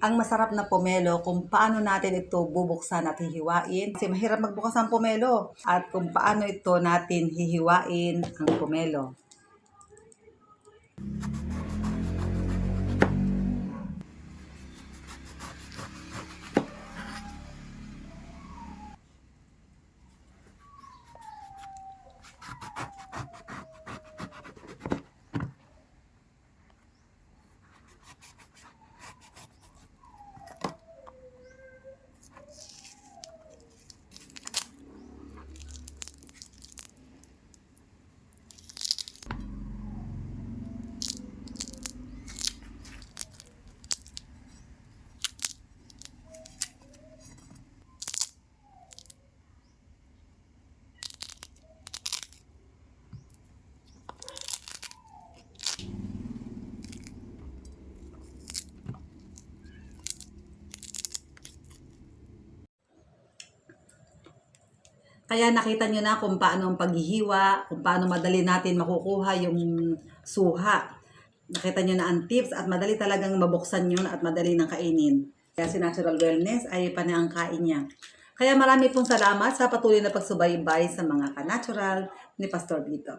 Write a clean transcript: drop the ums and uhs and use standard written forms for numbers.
ang masarap na pomelo kung paano natin ito bubuksan at hihiwain. Kasi mahirap magbukas ang pomelo. At kung paano ito natin hihiwain ang pomelo. Kaya nakita nyo na kung paano ang paghihiwa, kung paano madali natin makukuha yung suha. Nakita nyo na ang tips at madali talagang mabuksan yun at madali nang kainin. Kaya si Natural Wellness ay panangkain niya. Kaya marami pong salamat sa patuloy na pagsubaybay sa mga ka-natural ni Pastor Vito.